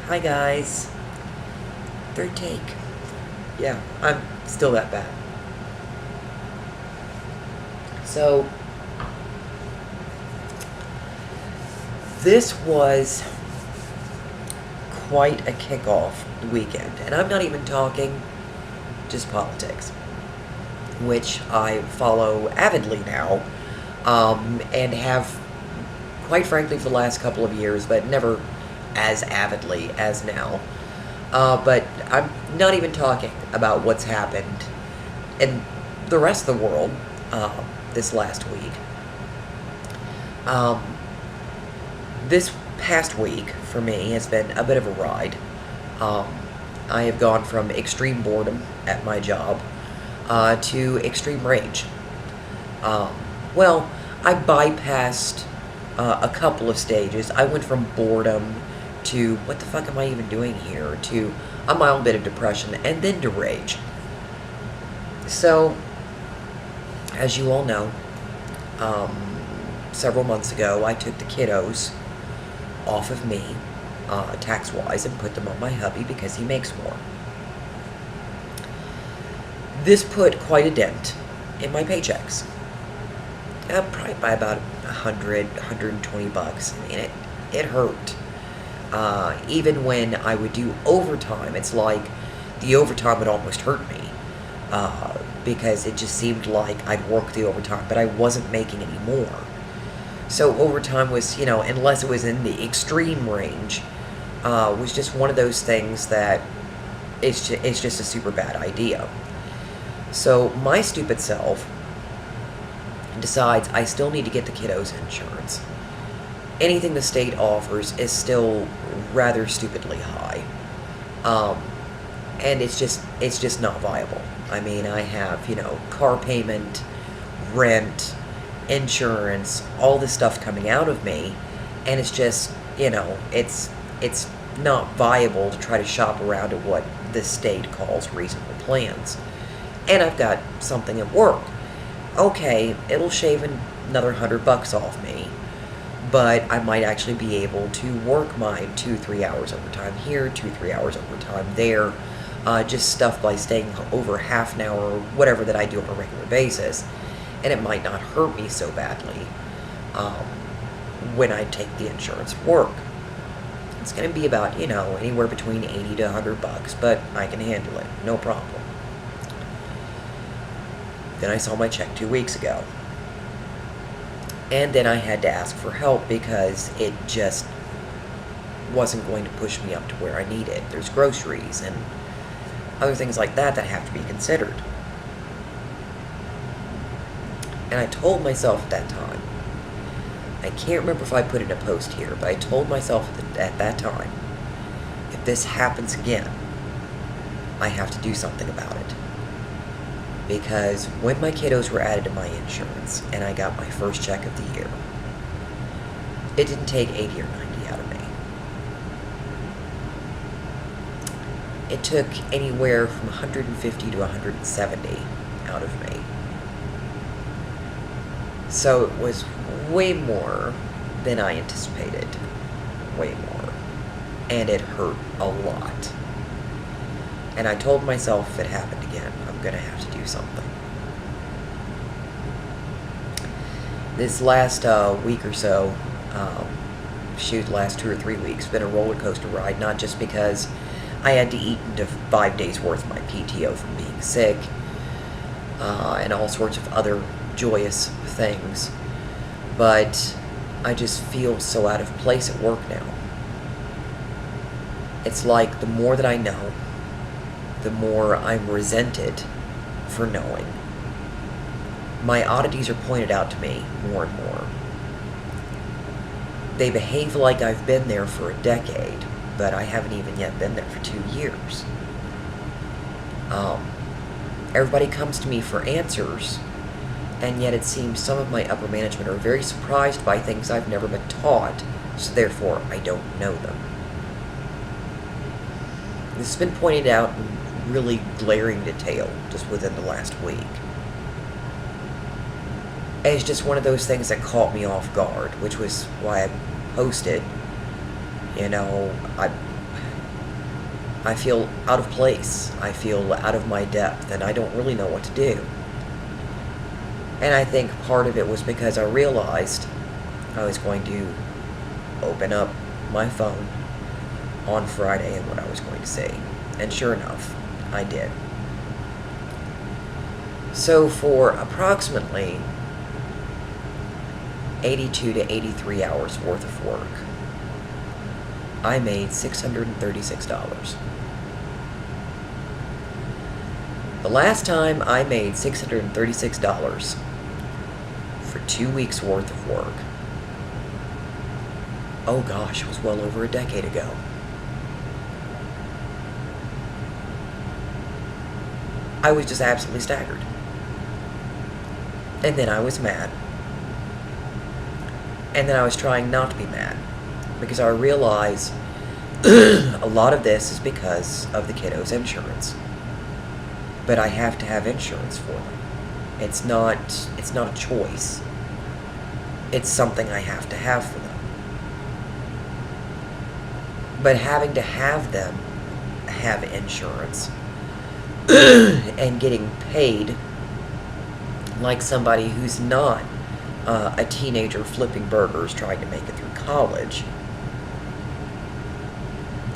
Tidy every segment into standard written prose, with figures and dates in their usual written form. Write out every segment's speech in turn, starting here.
Hi guys. Third take. Yeah, I'm still that bad. So, this was quite a kickoff weekend. And I'm not even talking just politics, which I follow avidly now, and have, quite frankly, for the last couple of years, but never as avidly as now. But I'm not even talking about what's happened in the rest of the world this last week. This past week, for me, has been a bit of a ride. I have gone from extreme boredom at my job to extreme rage. Well, I bypassed a couple of stages. I went from boredom to what the fuck am I even doing here, to a mild bit of depression, and then to rage. So, as you all know, several months ago, I took the kiddos off of me, tax-wise, and put them on my hubby because he makes more. This put quite a dent in my paychecks. Probably by about $120. I mean, it hurt. Even when I would do overtime, it's like the overtime would almost hurt me, because it just seemed like I'd work the overtime, but I wasn't making any more. So overtime was, unless it was in the extreme range, was just one of those things that it's just a super bad idea. So my stupid self decides I still need to get the kiddos insurance. Anything the state offers is still rather stupidly high, and it's just not viable. I mean, I have car payment, rent, insurance, all this stuff coming out of me, and it's just it's not viable to try to shop around at what the state calls reasonable plans. And I've got something at work. Okay, it'll shave another $100 off me, but I might actually be able to work my 2-3 hours overtime here, 2-3 hours overtime there, just stuff by staying over half an hour or whatever that I do on a regular basis, and it might not hurt me so badly when I take the insurance work. It's going to be about, anywhere between $80 to $100, but I can handle it, no problem. Then I saw my check 2 weeks ago. And then I had to ask for help because it just wasn't going to push me up to where I needed. There's groceries and other things like that that have to be considered. And I told myself at that time, I can't remember if I put in a post here, but I told myself at that time, if this happens again, I have to do something about it. Because when my kiddos were added to my insurance and I got my first check of the year, it didn't take 80 or 90 out of me. It took anywhere from 150 to 170 out of me. So it was way more than I anticipated. Way more. And it hurt a lot. And I told myself if it happened again, I'm going to have to do something. This last week or so, last 2 or 3 weeks, been a roller coaster ride, not just because I had to eat into 5 days worth of my PTO from being sick, and all sorts of other joyous things, but I just feel so out of place at work now. It's like the more that I know, the more I'm resented for knowing. My oddities are pointed out to me more and more. They behave like I've been there for a decade, but I haven't even yet been there for 2 years. Everybody comes to me for answers, and yet it seems some of my upper management are very surprised by things I've never been taught, so therefore I don't know them. This has been pointed out in really glaring detail just within the last week. And it's just one of those things that caught me off guard, which was why I posted. I feel out of place. I feel out of my depth, and I don't really know what to do. And I think part of it was because I realized I was going to open up my phone on Friday and what I was going to see. And sure enough, I did. So for approximately 82 to 83 hours worth of work, I made $636. The last time I made $636 for 2 weeks worth of work, oh gosh, it was well over a decade ago. I was just absolutely staggered. And then I was mad. And then I was trying not to be mad, because I realized a lot of this is because of the kiddos' insurance. But I have to have insurance for them. It's not a choice. It's something I have to have for them. But having to have them have insurance and getting paid like somebody who's not a teenager flipping burgers trying to make it through college,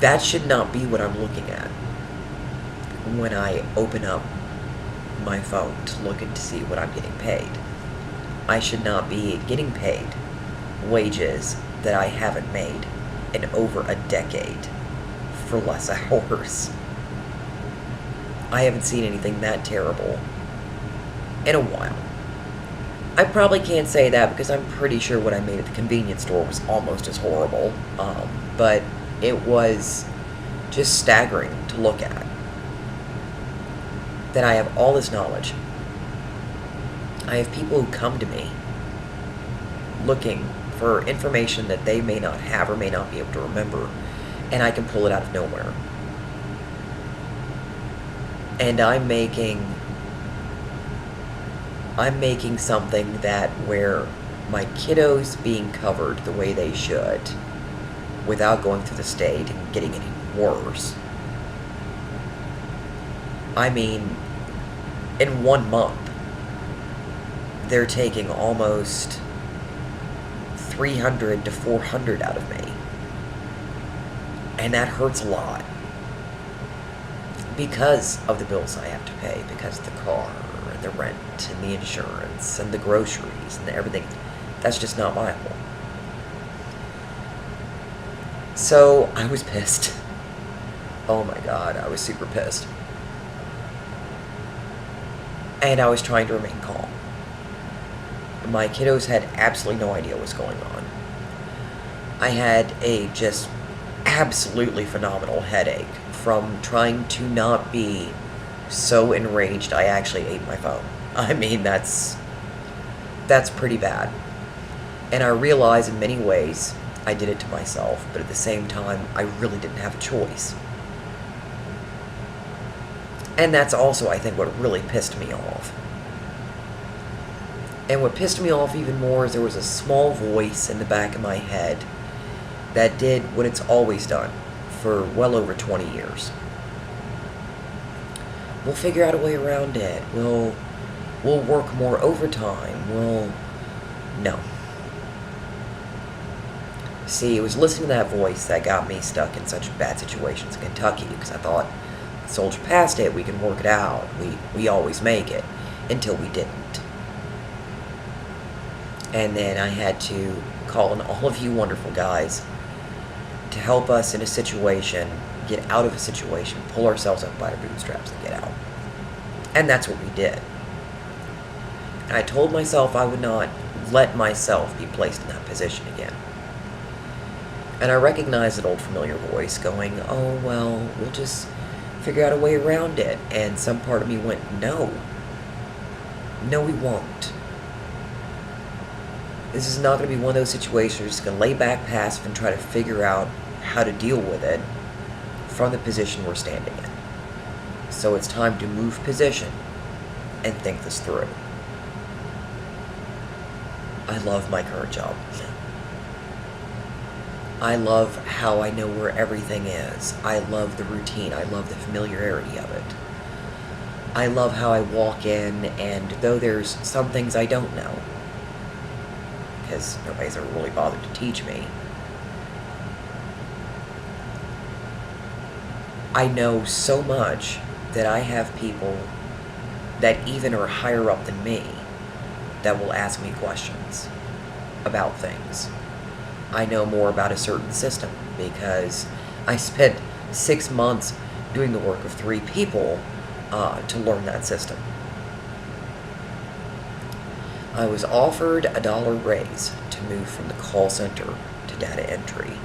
that should not be what I'm looking at when I open up my phone to look and to see what I'm getting paid. I should not be getting paid wages that I haven't made in over a decade for less hours. I haven't seen anything that terrible in a while. I probably can't say that because I'm pretty sure what I made at the convenience store was almost as horrible, but it was just staggering to look at. That I have all this knowledge. I have people who come to me looking for information that they may not have or may not be able to remember, and I can pull it out of nowhere. And I'm making something that where my kiddos being covered the way they should without going through the state and getting any worse. I mean, in 1 month, they're taking almost $300 to $400 out of me. And that hurts a lot. Because of the bills I have to pay, because of the car, and the rent, and the insurance, and the groceries, and everything. That's just not viable. So, I was pissed. Oh my God, I was super pissed. And I was trying to remain calm. My kiddos had absolutely no idea what was going on. I had a just absolutely phenomenal headache from trying to not be so enraged I actually ate my phone. I mean, that's pretty bad. And I realize in many ways I did it to myself, but at the same time, I really didn't have a choice. And that's also, I think, what really pissed me off. And what pissed me off even more is there was a small voice in the back of my head that did what it's always done for well over 20 years. We'll figure out a way around it. We'll work more overtime. No. See, it was listening to that voice that got me stuck in such bad situations in Kentucky, because I thought, soldier past it, we can work it out. We always make it. Until we didn't. And then I had to call on all of you wonderful guys to help us in a situation, get out of a situation, pull ourselves up by our bootstraps and get out. And that's what we did. And I told myself I would not let myself be placed in that position again. And I recognized an old familiar voice going, oh, well, we'll just figure out a way around it. And some part of me went, no. No, we won't. This is not going to be one of those situations where you're just going to lay back passive and try to figure out how to deal with it from the position we're standing in. So it's time to move position and think this through. I love my current job. I love how I know where everything is. I love the routine. I love the familiarity of it. I love how I walk in, and though there's some things I don't know, because nobody's ever really bothered to teach me, I know so much that I have people that even are higher up than me that will ask me questions about things. I know more about a certain system because I spent 6 months doing the work of 3 people to learn that system. I was offered a $1 raise to move from the call center to data entry,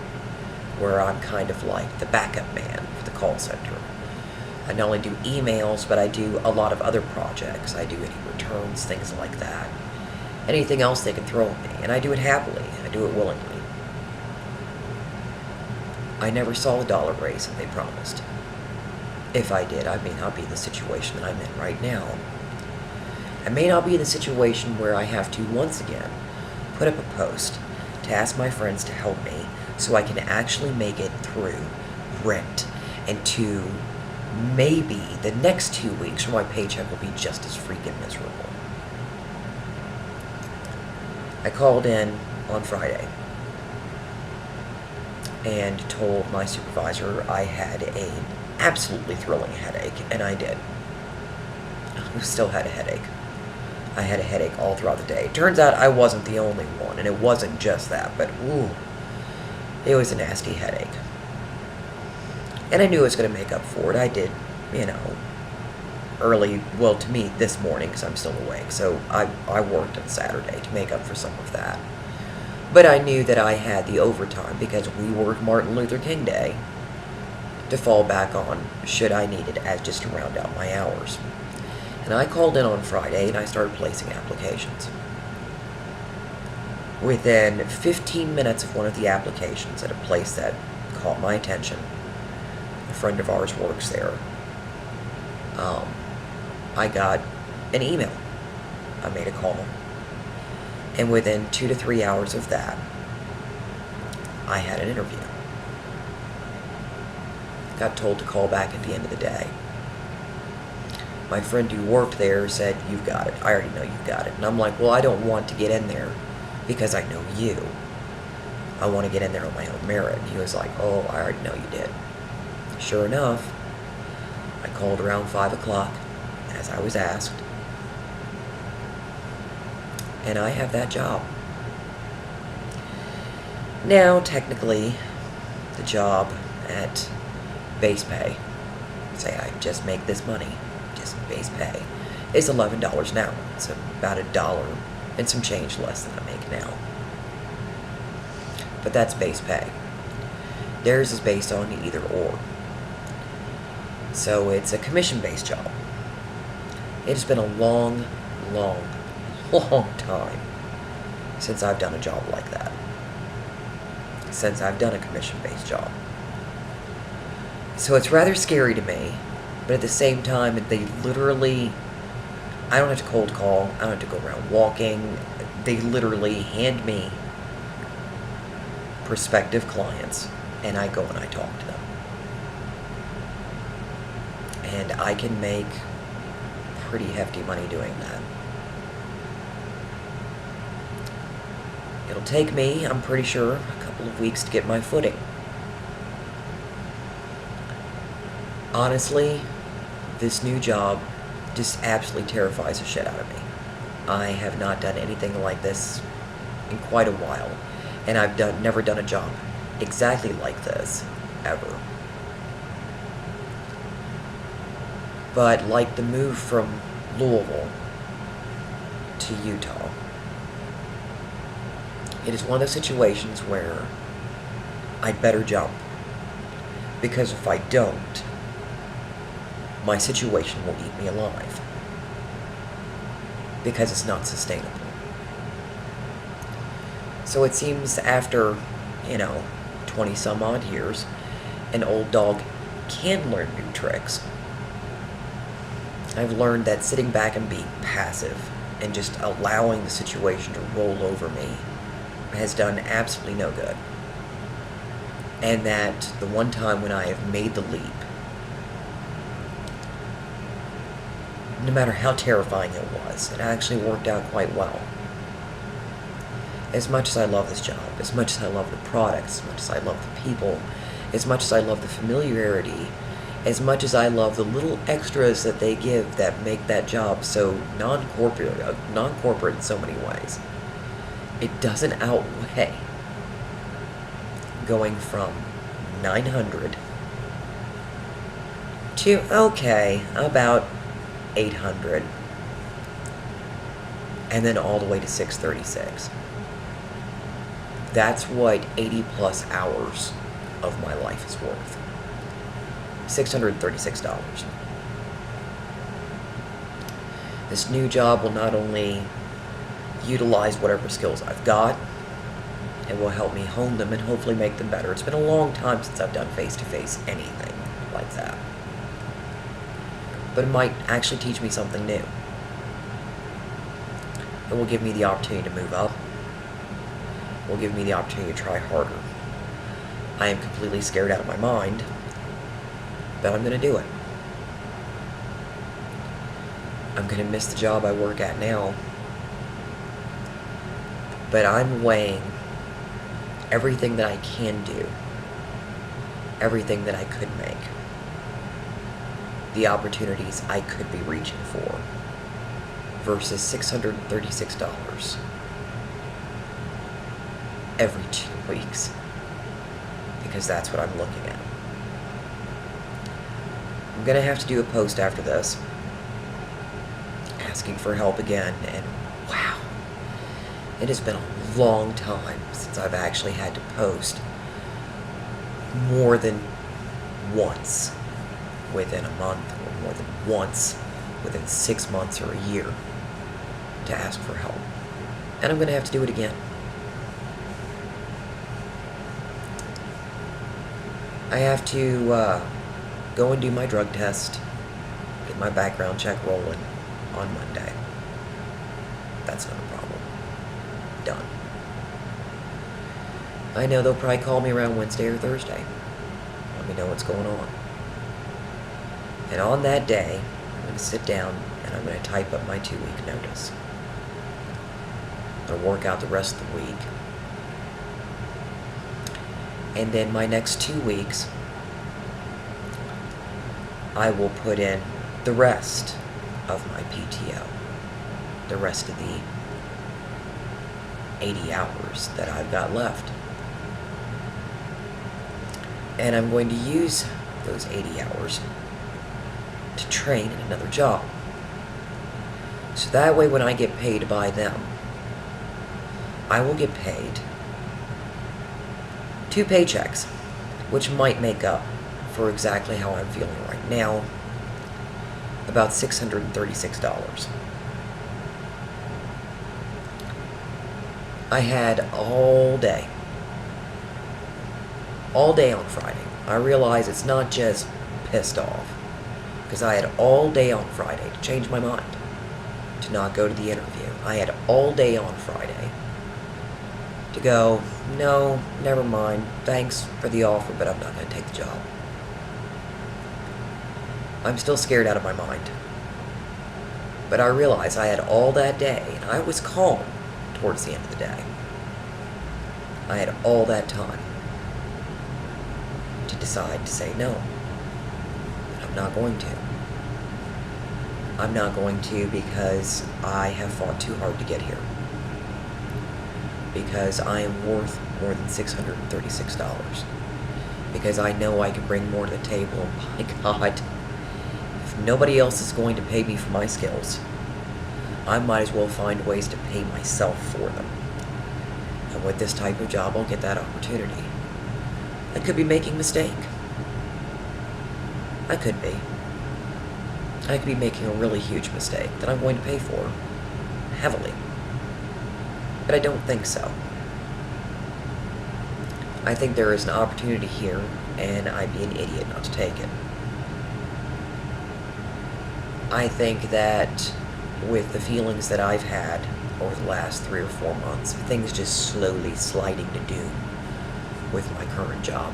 where I'm kind of like the backup man for the call center. I not only do emails, but I do a lot of other projects. I do any returns, things like that. Anything else they can throw at me, and I do it happily. I do it willingly. I never saw the $1 raise that they promised. If I did, I may not be in the situation that I'm in right now. I may not be in the situation where I have to, once again, put up a post to ask my friends to help me so I can actually make it through rent and to maybe the next 2 weeks where my paycheck will be just as freaking miserable. I called in on Friday and told my supervisor I had an absolutely thrilling headache, and I did. I still had a headache. I had a headache all throughout the day. Turns out I wasn't the only one, and it wasn't just that, but ooh, it was a nasty headache. And I knew I was going to make up for it. I did, early, well, to me, this morning, because I'm still awake. So I worked on Saturday to make up for some of that. But I knew that I had the overtime, because we worked Martin Luther King Day, to fall back on should I need it as just to round out my hours. And I called in on Friday, and I started placing applications. Within 15 minutes of one of the applications at a place that caught my attention, a friend of ours works there, I got an email. I made a call. And within 2 to 3 hours of that, I had an interview. Got told to call back at the end of the day. My friend who worked there said, "You've got it. I already know you've got it." And I'm like, well, I don't want to get in there because I know you. I want to get in there on my own merit. And he was like, "Oh, I already know you did." Sure enough, I called around 5 o'clock, as I was asked, and I have that job. Now, technically, the job at base pay, say I just make this money, just base pay, is $11 an hour. It's about $1 and some change less than I make now. But that's base pay. Theirs is based on either or. So it's a commission-based job. It's been a long, long, long time since I've done a job like that. Since I've done a commission-based job. So it's rather scary to me, but at the same time, they literally, I don't have to cold call, I don't have to go around walking. They literally hand me prospective clients, and I go and I talk to them. And I can make pretty hefty money doing that. It'll take me, I'm pretty sure, a couple of weeks to get my footing. Honestly, this new job just absolutely terrifies the shit out of me. I have not done anything like this in quite a while, and I've never done a job exactly like this, ever. But like the move from Louisville to Utah, it is one of those situations where I'd better jump, because if I don't, my situation will eat me alive, because it's not sustainable. So it seems after, 20 some odd years, an old dog can learn new tricks. I've learned that sitting back and being passive and just allowing the situation to roll over me has done absolutely no good. And that the one time when I have made the leap, no matter how terrifying it was, it actually worked out quite well. As much as I love this job, as much as I love the products, as much as I love the people, as much as I love the familiarity, as much as I love the little extras that they give that make that job so non-corporate in so many ways, it doesn't outweigh going from 900 to, okay, about 800, and then all the way to 636. That's what 80 plus hours of my life is worth. $636. This new job will not only utilize whatever skills I've got, it will help me hone them and hopefully make them better. It's been a long time since I've done face-to-face anything like that. But it might actually teach me something new. It will give me the opportunity to move up. It will give me the opportunity to try harder. I am completely scared out of my mind, but I'm going to do it. I'm going to miss the job I work at now, but I'm weighing everything that I can do, everything that I could make, the opportunities I could be reaching for, versus $636 every 2 weeks, because that's what I'm looking at. I'm going to have to do a post after this, asking for help again, and wow, it has been a long time since I've actually had to post more than once within a month, or more than once within 6 months or a year to ask for help. And I'm going to have to do it again. I have to go and do my drug test, get my background check rolling on Monday. That's not a problem. Done. I know they'll probably call me around Wednesday or Thursday. Let me know what's going on. And on that day, I'm going to sit down and I'm going to type up my 2-week notice. I'm going to work out the rest of the week. And then my next 2 weeks, I will put in the rest of my PTO. The rest of the 80 hours that I've got left. And I'm going to use those 80 hours to train in another job. So that way when I get paid by them, I will get paid 2 paychecks, which might make up for exactly how I'm feeling right now, about $636. I had all day on Friday. I realize it's not just pissed off, because I had all day on Friday to change my mind, to not go to the interview. I had all day on Friday to go, no, never mind, thanks for the offer, but I'm not going to take the job. I'm still scared out of my mind. But I realized I had all that day, and I was calm towards the end of the day. I had all that time to decide to say no. But I'm not going to. I'm not going to because I have fought too hard to get here. Because I am worth more than $636. Because I know I can bring more to the table. My God, if nobody else is going to pay me for my skills, I might as well find ways to pay myself for them. And with this type of job, I'll get that opportunity. I could be making a mistake. I could be. I could be making a really huge mistake that I'm going to pay for heavily. But I don't think so. I think there is an opportunity here, and I'd be an idiot not to take it. I think that with the feelings that I've had over the last 3 or 4 months, things just slowly sliding to doom with my current job,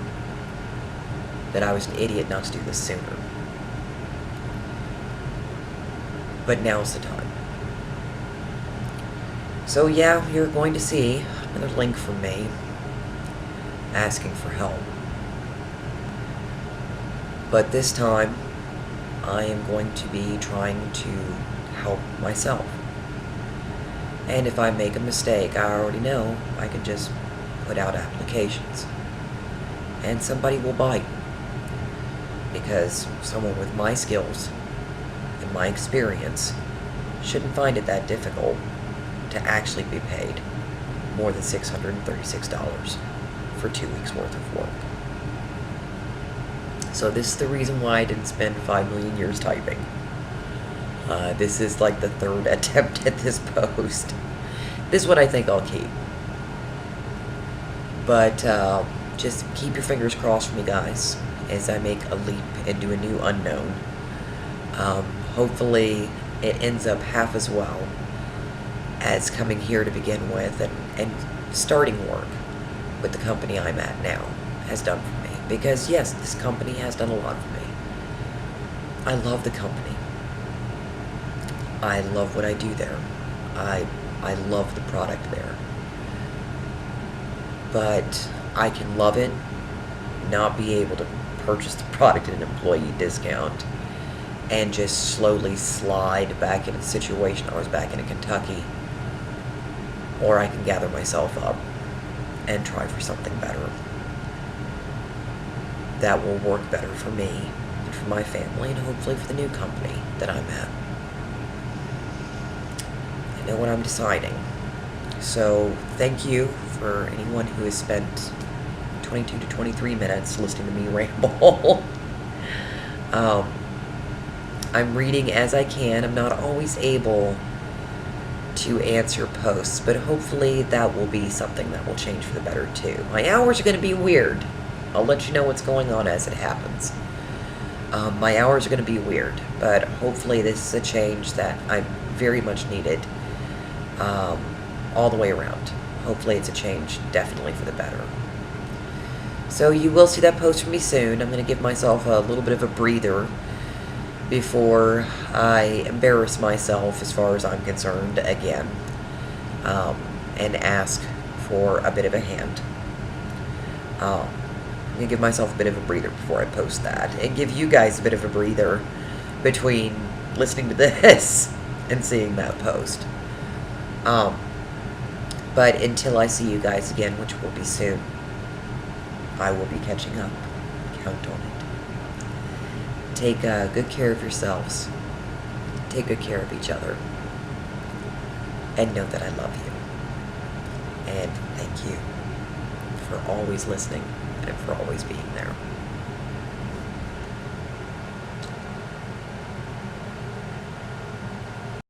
that I was an idiot not to do this sooner. But now's the time. So yeah, you're going to see another link from me asking for help. But this time, I am going to be trying to help myself. And if I make a mistake, I already know I can just put out applications. And somebody will bite. Because someone with my skills and my experience shouldn't find it that difficult to actually be paid more than $636 for 2 weeks worth of work. So this is the reason why I didn't spend 5 million years typing. This is like the third attempt at this post. This is what I think I'll keep. But just keep your fingers crossed for me, guys, as I make a leap into a new unknown. Hopefully it ends up half as well as coming here to begin with, and starting work with the company I'm at now has done for me. Because yes, this company has done a lot for me. I love the company. I love what I do there. I love the product there. But I can love it, not be able to purchase the product at an employee discount, and just slowly slide back into the situation I was back in Kentucky. Or I can gather myself up and try for something better that will work better for me and for my family, and hopefully for the new company that I'm at. I know what I'm deciding. So thank you for anyone who has spent 22 to 23 minutes listening to me ramble. I'm reading as I can. I'm not always able to answer posts, but hopefully that will be something that will change for the better too. My hours are going to be weird. I'll let you know what's going on as it happens. My hours are going to be weird, but hopefully this is a change that I very much needed all the way around. Hopefully it's a change definitely for the better. So you will see that post from me soon. I'm going to give myself a little bit of a breather before I embarrass myself as far as I'm concerned again, and ask for a bit of a hand. I'm going to give myself a bit of a breather before I post that, and give you guys a bit of a breather between listening to this and seeing that post. But until I see you guys again, which will be soon, I will be catching up. Count on it. Take good care of yourselves. Take good care of each other. And know that I love you. And thank you for always listening and for always being there.